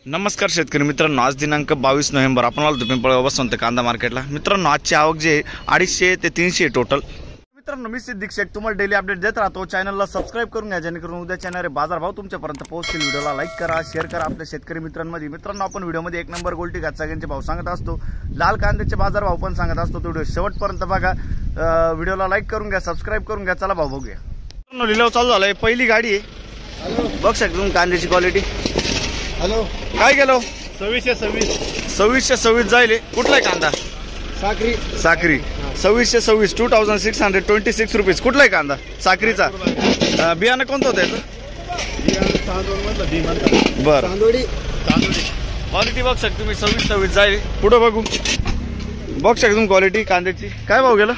नमस्कार शेतकरी मित्रांनो, आज दिनांक 22 नोव्हेंबर आपण आलो पिंपळगाव बसवंत कांदा मार्केटला। मित्रांनो, आजची आवक जे 250 ते 300 टोटल। मित्रांनो, मी सिद्दीक शेख तुम्हाला डेली अपडेट देत राहतो। चॅनलला सबस्क्राइब करून घ्या जेणेकरून उद्याच्या येणारे बाजारभाव तुमच्यापर्यंत पोहोचतील। व्हिडिओला लाईक करा, शेअर करा आपल्या शेतकरी मित्रांमध्ये। मित्रांनो, आपण व्हिडिओमध्ये 1 नंबर गोल्टी घातसाग्यांचे भाव सांगत असतो, लाल कांद्याचे बाजारभाव पण सांगत असतो। तो व्हिडिओ शेवटपर्यंत बघा। व्हिडिओला लाईक करून घ्या, सबस्क्राइब करून घ्या। चला भाव बघूया। मित्रांनो, लिलाव चालू झालाय। पहिली गाडी आहे, बघ शकता तुम्ही कांद्याची क्वालिटी। हॅलो, काय गेलो? 2626 जाईल। कुठलाय कांदा? साखरी साखरी 2626 2626 रुपीज। कुठलाय कांदा? साखरीचा। बियाणं कोणतं होतं याचं? बरं, तांदोडी क्वालिटी बघ शकता तुम्ही। 2626 जाईल। पुढे बघू, बघ शकता तुम्ही क्वालिटी कांद्याची। काय भाव गेला?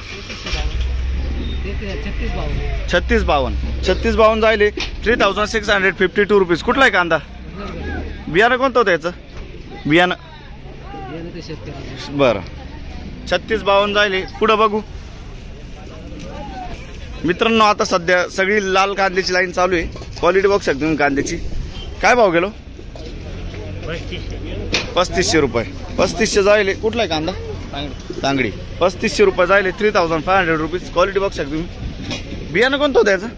3652 जाईल। 3652 रुपीज। कुठलाय कांदा? बियाणं कोणतं होतं याचं? बियाणं बरं, 3652 जाईल। पुढे बघू मित्रांनो, आता सध्या सगळी लाल कांद्याची लाईन चालू आहे। क्वालिटी बघू शकता तुम्ही कांद्याची। काय भाव गेलो? 3500 रुपये। 3500 जाईल। कुठलाय कांदा? तांगडी 3500 रुपये जाईल। 3500 रुपीज। क्वालिटी बघू शकता तुम्ही। बियाणं कोणतं होतं याचं?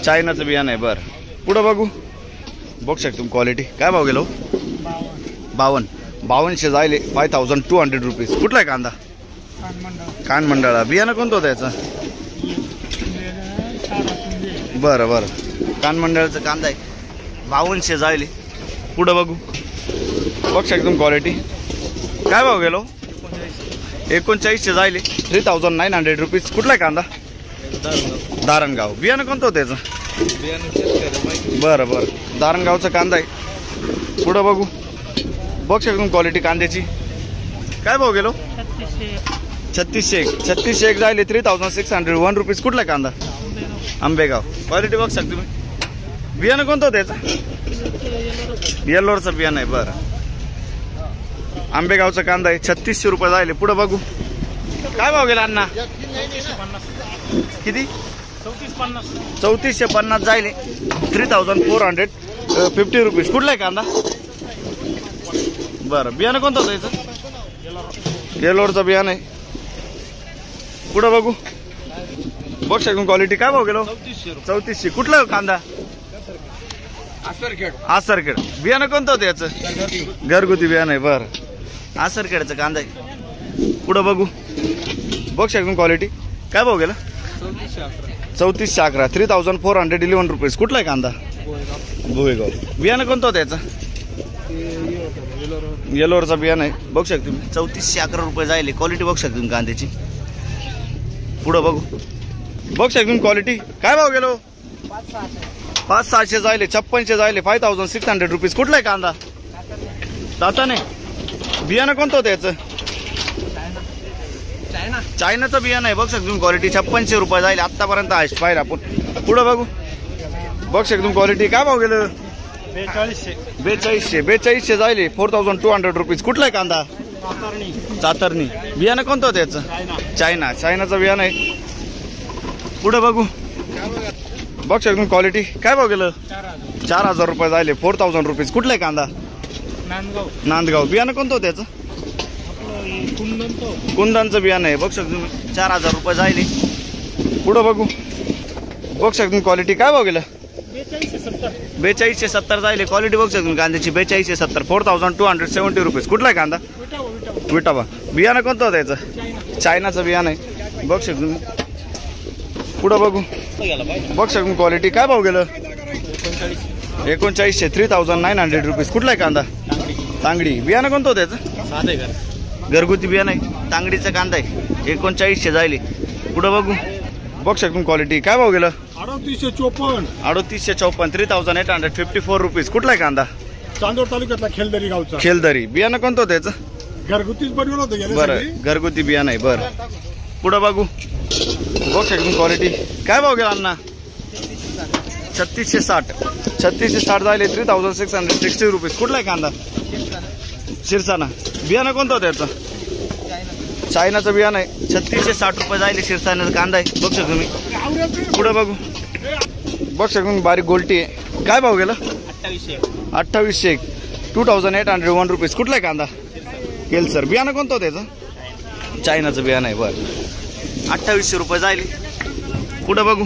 चायनाचं बियाणं आहे। बरं, पुढे बघू, बघू शकता तुम्ही क्वालिटी। काय भाव गेलो? 5200 जाईल। 5200 रुपीज। कुठलाय कांदा? कान मंडळा। बियाणं कोणतं होतं याचं? बरं बरं, कान मंडळाचं कांदा आहे। 5200 जाईल। पुढे बघू, बघू शकता तुम्ही क्वालिटी। काय भाव गेलो? 3900 जाईल। 3900 रुपीज। कुठलाय कांदा? दारणगाव। बियाणं कोणतं होतं याचं? बरं बरं, दारणगावचा कांदा आहे। पुढे बघू, बघू शकता तुम्ही क्वालिटी कांद्याची। काय भाव गेलो? 3601 जाईल। 3601 रुपीज। कुठला कांदा? आंबेगाव। क्वालिटी बघू शकता तुम्ही। बियाणं कोणतं होतं याचं? येल्लोरचं बियाणं आहे। बरं, आंबेगावचा कांदा आहे। 3600 रुपये जाईल। पुढे बघू, काय भाव गेला अण्णा? किती? 3450 जाईल। 3450 रुपीज। कुठलाय कांदा? बरं, बियाणं कोणतं होतं याचं? येलोरचं बियाणं आहे। पुढे बघू, बघ शकून क्वालिटी। काय भाव गेलो? 3400। कुठला कांदा? आसरखेड। बियाणं कोणतं होतं याचं? घरगुती बियाणं आहे। बरं, आसरखेडचं कांदा आहे। पुढे बघू, बघ शकून क्वालिटी। काय भाव गेला? 3411 3411 रुपीज। कुठलाय कांदा? भुईगाव। बियाणं कोणतं होतं याचं? येलोरचा बियाणं आहे। बघू शकता तुम्ही। 3411 रुपये जाईल। क्वालिटी बघू शकता तुम्ही कांद्याची। पुढे बघू, बघू शकता तुम्ही क्वालिटी। काय भाव गेलो? 5600 जाईल। 5600 जाईल। 5600 रुपीज। कुठलाय कांदा? दाताने। बियाणं कोणतं होतं याचं? चायनाचं बियाणं आहे। बघू शकता तुम्ही क्वालिटी। 5600 रुपये जाईल। आतापर्यंत हायस्ट पाहिजे आपण। पुढे बघू, बघू शकता तुम्ही क्वालिटी। काय भाव गेलं? 4200 जाईल। 4200 रुपीज। कुठलाय कांदा? चातरणी। बियाणं कोणतं होतं याचं? चायनाचं बियाणं आहे। पुढे बघू, बघू शकता तुम्ही क्वालिटी। काय भाव गेलं? 4000 रुपये जाईल। 4000 रुपीज। कुठलाय कांदा? नांदगाव। बियाणं कोणतं होतं याचं? कुंदनचं बियाणं आहे। बघू शकता तुम्ही। 4000 रुपये जाईल। पुढे बघू, बघू शकता तुम्ही क्वालिटी। काय भाव गेलं? 4270 जाईल। क्वालिटी बघू शकता तुम्ही कांद्याची। 4270 4270 रुपीज। कुठलाय कांदा? विटाबा। बियाणं कोणतं होतं याचं? चायनाचं बियाणं आहे। बघू शकता तुम्ही। पुढे बघू, बघू शकता तुम्ही क्वालिटी। काय भाव गेलं? 3900 3900 रुपीज। कुठलाय कांदा? तांगडी। बियाणं कोणतं होतं याचं? घरगुती बियाणं आहे। तांगडीचा कांदा आहे। 3900 जाईल। पुढे बघू, बघू शकता क्वालिटी। काय भाव गेलं? 3854 3854 रुपीज। कुठलाय कांदा? चांदोड तालुक्यातला खेलदरी गावचा। खेलदरी। बियाणं कोणतं होतं याचं? घरगुतीच बनवलं होतं। बरं, घरगुती बियाणं आहे। बरं, पुढे बघू, बघू शकता क्वालिटी। काय भाव गेला अण्णा? 3660 जाईल। 3660 रुपीज। कुठलाय कांदा? शिरसाना। बियाणं कोणतं होतं याचं? चायनाचं बियाणं आहे। 3660 रुपये जाईल। शिरसाण्याचा कांदा आहे। बघू शकता तुम्ही। पुढे बघू, बघ शकून बारीक गोल्टी आहे। काय भाव गेला? 2800 2801 रुपीज. कुठला आहे कांदा? केलसर. बियाणं कोणतं होतं त्याचं? चायनाचं बियाणं आहे. बरं 2800 रुपये जाईल. पुढं बघू.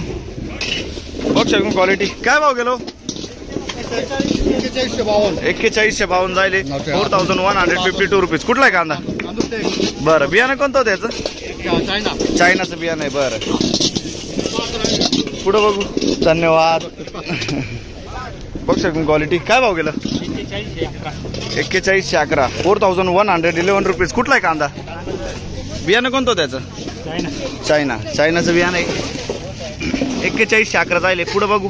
बघ शकून क्वालिटी काय भाव गेलो? 4152 जायले. 4152 रुपीज. कुठला आहे कांदा? बरं बियाणं कोणतं होतं त्याचं? चायनाचं बियाणं आहे. बरं पुढं बघू. धन्यवाद. बघ शकून क्वालिटी काय भाव गेलं? 4111 4111 रुपीज. कुठला आहे कांदा? बियाणं कोणतं त्याचं? चायनाचं बियाणं आहे. 4111 जायले. पुढं बघू.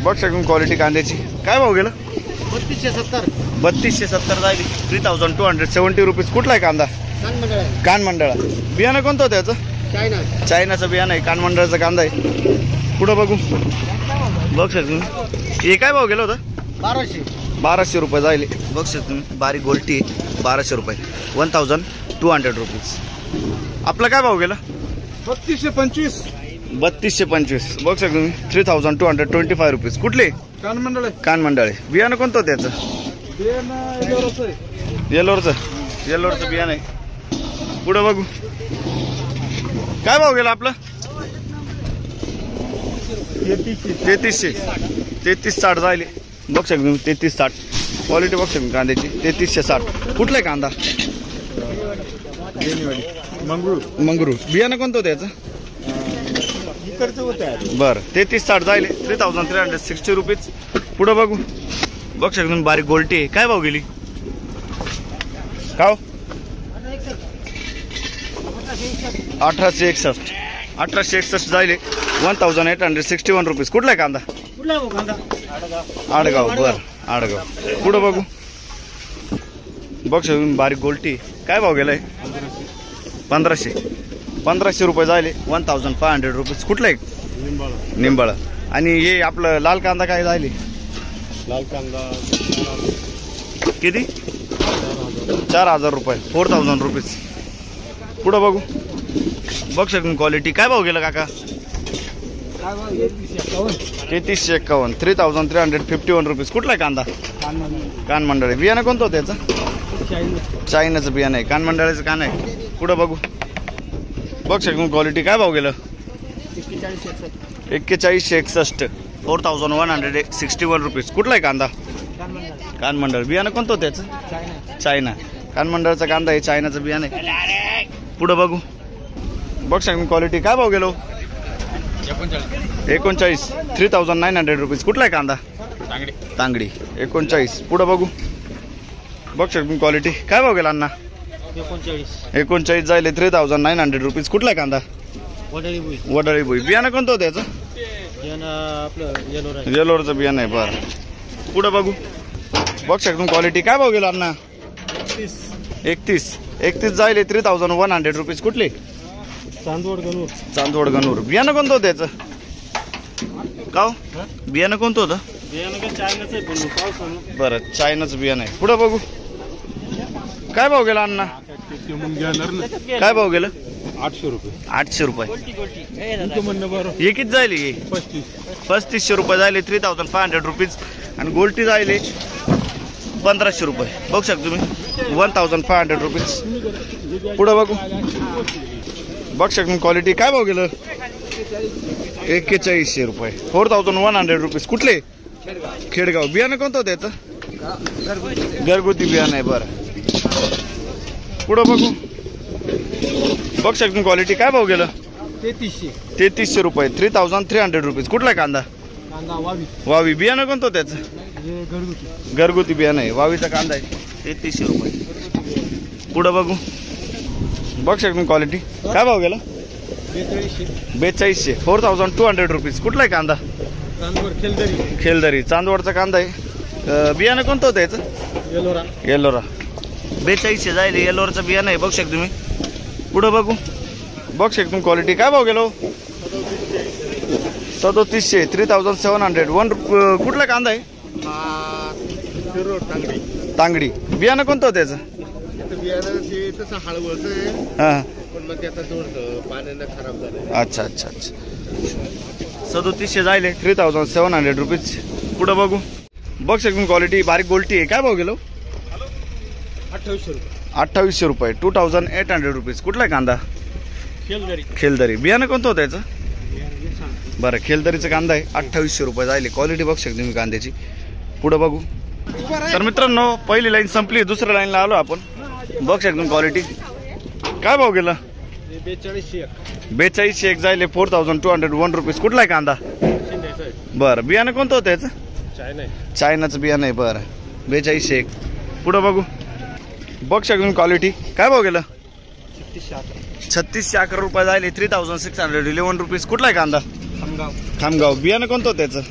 बघ शकून क्वालिटी कांद्याची काय भाव गेलं? 3270 जायले. 3270 रुपीज. कुठला आहे कांदा? कानमंडळा. बियाणं कोणतं त्याचं? चायनाचं बियाणं आहे. कानमंडळाचा कांदा आहे. पुढं बघू. बघ शकतो हे काय भाव गेलं होतं? 1200 रुपये जायले. बघ शकतो बारीक गोल्टी 1200 रुपये. 1200 रुपीज. आपलं काय भाव गेला? 3225. 3225. बघ शकतो मी 3225 रुपीज. कुठले? कानमंडळ आहे. बियाणं कोणतं होतं त्याचं? येलोरचं बियाणं आहे. पुढं बघू. काय भाव गेला आपलं? 3360 जायले. बघ शकतो मी 3360. क्वालिटी बघ शकतो कांद्याची 3360. कुठला आहे कांदा? मंगरू. बियाणं कोणतं होतं त्याचं? बरं 3360 जायले. 3360 रुपीज. पुढं बघू. बघ शकतो बारीक गोल्टी आहे. काय भाव गेली? का 1861 जायले. 1861 रुपीज. कुठला आहे कांदा? आडगाव. बरं आडगाव. पुढं बघू. बघ शकतो बारीक गोल्टी काय भाव गेलाय? 1500 रुपये जायले. 1500 रुपीज. कुठला आहे? निंबाळा. आणि हे आपलं लाल कांदा काय जायले? लाल कांदा किती? 4000 रुपये. 4000 रुपीज. पुढं बघू. बघ शकतो क्वालिटी काय भाव गेला काका? 3351. 3351 रुपीज. कुठला आहे कांदा? कानमंडळ. बियाणं कोणतं होतं त्याचं? चायनाचं बियाणं आहे. कानमंडळाचं कान आहे. पुढं बघू. बघ शकतो क्वालिटी काय भाव गेलं? 4161. 4161 रुपीज. कुठला आहे कांदा? कानमंडळ. बियाणं कोणतं होतं त्याचं? चायना. कानमंडळाचा कांदा आहे. चायनाचं बियाणं आहे. पुढं बघू. बघ शकतो क्वालिटी काय भाव गेलो? 39. 3900 रुपीज. कुठला आहे कांदा? तांगडी. 39. पुढं बघू. बघ शकतो क्वालिटी काय भाव गेला अण्णा? 39 जायले. 3900 रुपीज. कुठला आहे कांदा? वडाळी भुई. बियाणं कोणतं होतं त्याचं? येलोरचं बियाणं आहे. बरं पुढं बघू. बघ शकतो क्वालिटी काय भाव गेला अण्णा? 31 जायले. 3100 रुपीज. कुठले? चांदवड गणूर. बियाणं कोणतं होतं त्याचं? का बियाणं कोणतं होतं? बरं चायनाचं बियाणं आहे. पुढं बघू. काय भाव गेला अण्णा? काय भाव गेलं? 800 रुपये. हे किती जायले? 3500 रुपये जायले. 3500 रुपीज. आणि गोल्टी जायले 1500 रुपये. बघू शकतो तुम्ही 1500 रुपीज. पुढं बघू. बघ शकतो क्वालिटी काय भाव गेलं? 4100 रुपये. 4100 रुपीज. कुठले? खेडगाव. बियाणं कोणतं होतं त्याचं? घरगुती बियाणं आहे. बरं पुढं बघू. बघ शकतो क्वालिटी काय भाव गेलं? 3300 रुपये. 3300 रुपीज. कुठला आहे कांदा? वावी. बियाणं कोणतं होतं त्याचं? घरगुती बियाणं आहे. वावीचा कांदा आहे. 3300 रुपये. पुढं बघू. बघ शकतो क्वालिटी काय भाव गेला? 4200. 4200 रुपीज. कुठला आहे कांदा? खेलदरी. चांदवडचा कांदा आहे. बियाणं कोणतं होतं याचं? येलोरा. 4200 जाईल. येलोरचं बियाणं आहे. बघ शकतो तुम्ही. पुढं बघू. बघ शकतो क्वालिटी काय भाव गेलो? 3700. 3700. कुठला कांदा आहे? तांगडी. बियाणं कोणतं होतं त्याचं? हां. अच्छा. 3700 जायले. 3700 रुपीज. पुढं बघू. बघ शकतो क्वालिटी बारीक गोल्टी आहे. काय भाव गेलो? 2800 रुपये. 2800 रुपये. 2800 रुपीज. कुठला आहे कांदा? खेलदरी. खेलदरी. बियाणं कोणतं होतं याचं? बरं, खेलदरीचा कांदा आहे. 2800 रुपये जायले. क्वालिटी बघ शकतो मी कांद्याची. पुढे बघू. तर मित्रांनो पहिली लाईन संपली, दुसऱ्या लाईनला आलो आपण. बघ शकतो क्वालिटी. काय भाव गेला? 4201 जायले. 4201 रुपीज. कुठला आहे कांदा? बरं, बियाणं कोणतं होतं याचं? चायनाचं बियाणं आहे. बरं, 4201. पुढे बघू. बघ शकतो क्वालिटी. काय भाव गेला? 3611 रुपये जायले. 3611 रुपीज. कुठला आहे कांदा? खामगाव. बियाणं कोणतं होतं त्याचं?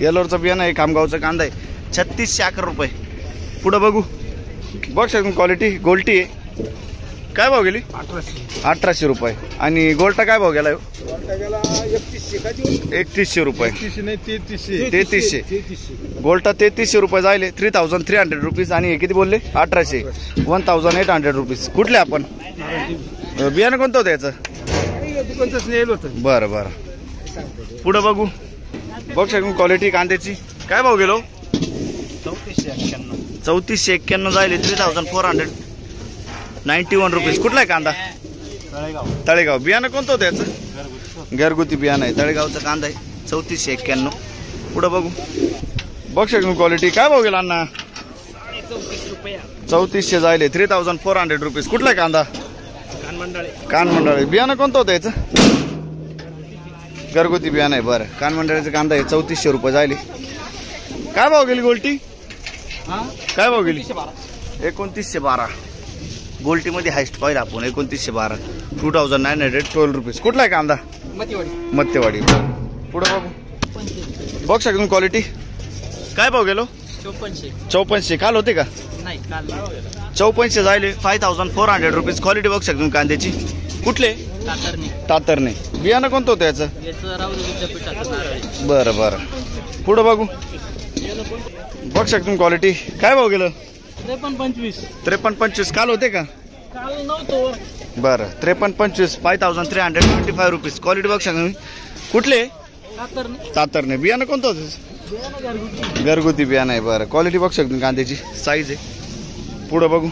येलोरचं बियाणं आहे. खामगावचं कांदा आहे. 3611 रुपये. पुढे बघू. बघ शकतो क्वालिटी गोल्टी आहे. काय भाव गेली? 1800 रुपये. आणि गोल्टा काय भाव गेला? 3100 रुपये. 3300. गोल्टा 3300 रुपये जायले. 3300 रुपीज. आणि हे किती बोलले? 1800. 1800 रुपीज. कुठले आपण? बियाणं कोणतं होतं याचं? बरं बरं. पुढे बघू. बघ शकतो क्वालिटी कांद्याची. काय भाव गेलो? 3491 जायले. 3491 रुपीज. कुठला आहे कांदा? तळेगाव. बियाणं कोणतं होतं याचं? घरगुती बियाणं आहे. तळेगावचा कांदा आहे. 3491. पुढे बघू. बघ शकतो क्वालिटी. काय भाव गेला अण्णा? 3400 जायले. 3400 रुपीज. कुठला आहे कांदा? कानमंडळे. बियाणं कोणतं होतं याचं? घरगुती बियाणं आहे. बरं, कानमंडळाचा कांदा आहे. 3400 रुपये जायले. काय भाव गेली गोल्टी? काय भाव गेली? 2912. गोल्टीमध्ये हायस्ट पाहिजे आपण. 2912. 2912 रुपीज. कुठला आहे कांदा? मत्तेवाडी. पुढे बघू. बघ शकतो क्वालिटी. काय भाव गेलो? 5400. काल होते का? 5400 जायले. 5400 रुपीज. क्वालिटी बघ शकतो कांद्याची. कुठले? तातरणे. बियाणं कोणतं होतं याचं? बरं बरं. पुढे बघू. बघ शकतो क्वालिटी. काय भाव गेलं? 5325. काल होते का? बरं, 5325. 5325 रुपीज. क्वालिटी बघ शकतो. कुठले? तातरणे. बियाणं कोणतं होतं? घरगुती बियाणं आहे. बरं, क्वालिटी बघ शकतो कांद्याची. साईज आहे. पुढे बघू.